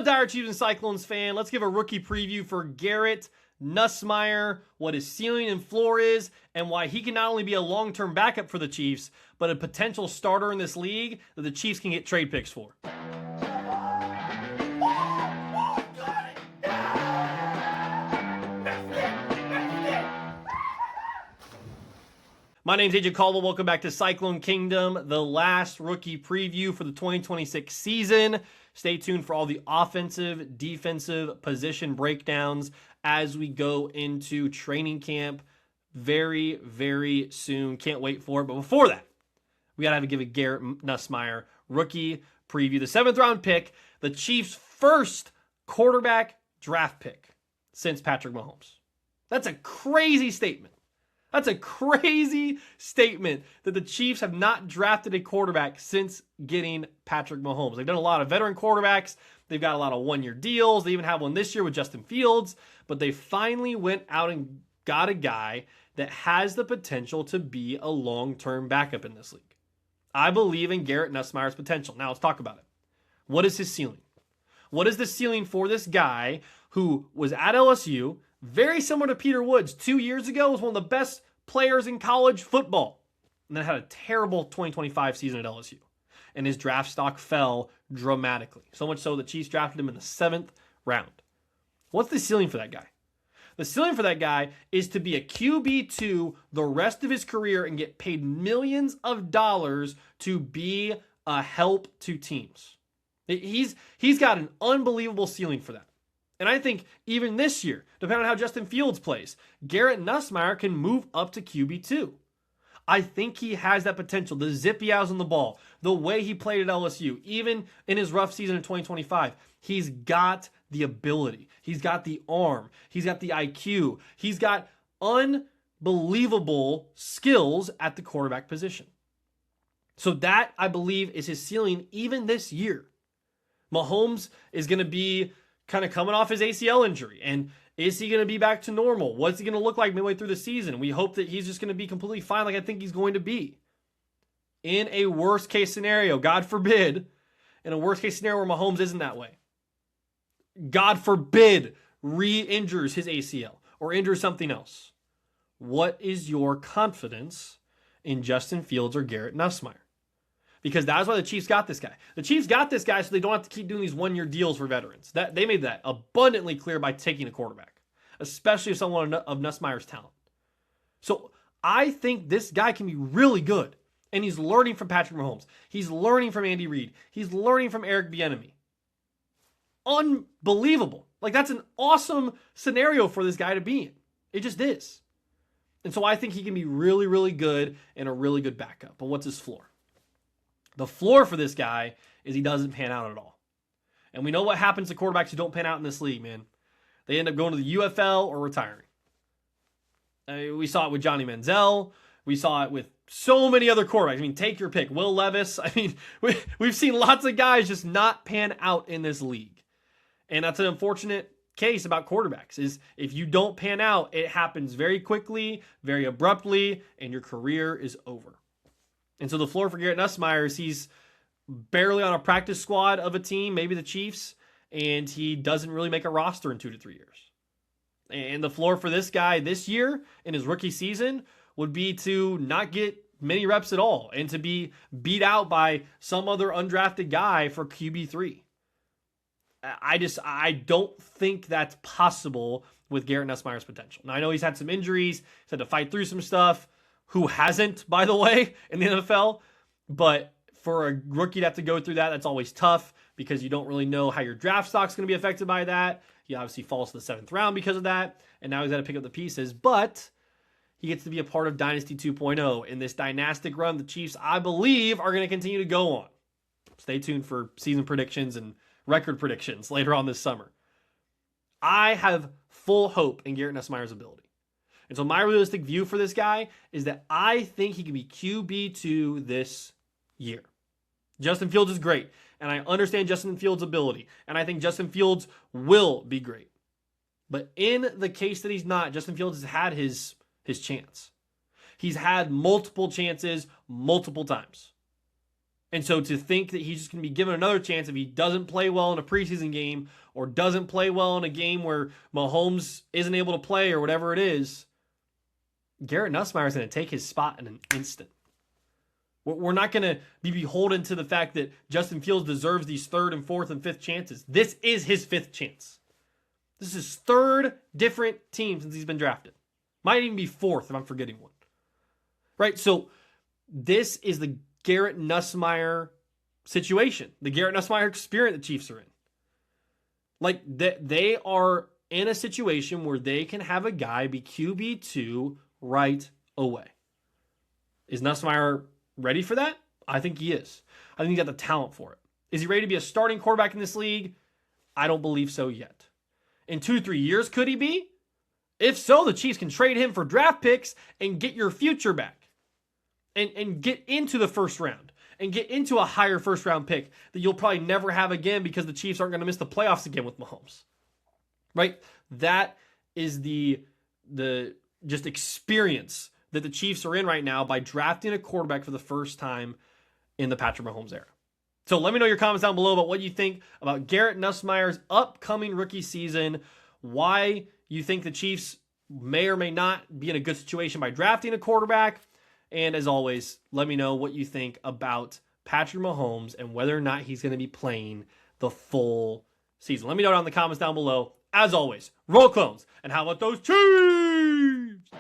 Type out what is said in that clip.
a dire Chiefs and Cyclones fan. Let's give a rookie preview for Garrett Nussmeier, what his ceiling and floor is, and why he can not only be a long-term backup for the Chiefs, but a potential starter in this league that the Chiefs can get trade picks for. My name's AJ Caldwell. Welcome back to Cyclone Kingdom, the last rookie preview for the 2026 season. Stay tuned for all the offensive, defensive position breakdowns as we go into training camp very, very soon. Can't wait for it. But before that, we got to give a Garrett Nussmeier rookie preview. The 7th round pick, the Chiefs' first quarterback draft pick since Patrick Mahomes. That's a crazy statement. That's a crazy statement that the Chiefs have not drafted a quarterback since getting Patrick Mahomes. They've done a lot of veteran quarterbacks. They've got a lot of one-year deals. They even have one this year with Justin Fields. But they finally went out and got a guy that has the potential to be a long-term backup in this league. I believe in Garrett Nussmeier's potential. Now let's talk about it. What is his ceiling? What is the ceiling for this guy who was at LSU, very similar to Peter Woods, 2 years ago, was one of the best players in college football, and then had a terrible 2025 season at LSU. And his draft stock fell dramatically. So much so the Chiefs drafted him in the 7th round. What's the ceiling for that guy? The ceiling for that guy is to be a QB2 the rest of his career and get paid millions of dollars to be a help to teams. He's got an unbelievable ceiling for that. And I think even this year, depending on how Justin Fields plays, Garrett Nussmeier can move up to QB2. I think he has that potential. The zip he has on the ball, the way he played at LSU, even in his rough season in 2025, he's got the ability. He's got the arm. He's got the IQ. He's got unbelievable skills at the quarterback position. So that, I believe, is his ceiling even this year. Mahomes is going to be kind of coming off his ACL injury. And is he going to be back to normal? What's he going to look like midway through the season? We hope that he's just going to be completely fine like I think he's going to be. In a worst case scenario, God forbid, in a worst case scenario where Mahomes isn't that way, God forbid, re-injures his ACL or injures something else. What is your confidence in Justin Fields or Garrett Nussmeier? Because that's why the Chiefs got this guy. The Chiefs got this guy so they don't have to keep doing these one-year deals for veterans. They made that abundantly clear by taking a quarterback, especially if someone of Nussmeier's talent. So I think this guy can be really good, and he's learning from Patrick Mahomes. He's learning from Andy Reid. He's learning from Eric Bieniemy. Unbelievable. Like, that's an awesome scenario for this guy to be in. It just is. And so I think he can be really, really good and a really good backup. But what's his floor? The floor for this guy is he doesn't pan out at all. And we know what happens to quarterbacks who don't pan out in this league, man. They end up going to the UFL or retiring. We saw it with Johnny Manziel. We saw it with so many other quarterbacks. I mean, take your pick. Will Levis. I mean, we've seen lots of guys just not pan out in this league. And that's an unfortunate case about quarterbacks, is if you don't pan out, it happens very quickly, very abruptly, and your career is over. And so the floor for Garrett Nussmeier is he's barely on a practice squad of a team, maybe the Chiefs, and he doesn't really make a roster in 2 to 3 years. And the floor for this guy this year in his rookie season would be to not get many reps at all and to be beat out by some other undrafted guy for QB3. I don't think that's possible with Garrett Nussmeier's potential. Now, I know he's had some injuries. He's had to fight through some stuff. Who hasn't, by the way, in the NFL? But for a rookie to have to go through that, that's always tough because you don't really know how your draft stock's going to be affected by that. He obviously falls to the 7th round because of that, and now he's got to pick up the pieces. But he gets to be a part of Dynasty 2.0 in this dynastic run the Chiefs, I believe, are going to continue to go on. Stay tuned for season predictions and record predictions later on this summer. I have full hope in Garrett Nussmeier's ability. And so my realistic view for this guy is that I think he can be QB2 this year. Justin Fields is great, and I understand Justin Fields' ability, and I think Justin Fields will be great. But in the case that he's not, Justin Fields has had his chance. He's had multiple chances multiple times. And so to think that he's just going to be given another chance if he doesn't play well in a preseason game or doesn't play well in a game where Mahomes isn't able to play or whatever it is, Garrett Nussmeier is going to take his spot in an instant. We're not going to be beholden to the fact that Justin Fields deserves these third and fourth and fifth chances. This is his fifth chance. This is his third different team since he's been drafted. Might even be fourth if I'm forgetting one. Right? So this is the Garrett Nussmeier situation. The Garrett Nussmeier experience the Chiefs are in. Like, they are in a situation where they can have a guy be QB2 right away. Is Nussmeier ready for that? I think he is. I think he's got the talent for it. Is he ready to be a starting quarterback in this league? I don't believe so yet. In 2-3 years, could he be? If so, the Chiefs can trade him for draft picks and get your future back. And get into the first round. And get into a higher first round pick that you'll probably never have again because the Chiefs aren't going to miss the playoffs again with Mahomes. Right? That is the just experience that the Chiefs are in right now by drafting a quarterback for the first time in the Patrick Mahomes era. So let me know your comments down below about what you think about Garrett Nussmeier's upcoming rookie season, why you think the Chiefs may or may not be in a good situation by drafting a quarterback, and as always, let me know what you think about Patrick Mahomes and whether or not he's going to be playing the full season. Let me know down in the comments down below. As always, roll clones, and how about those Chiefs?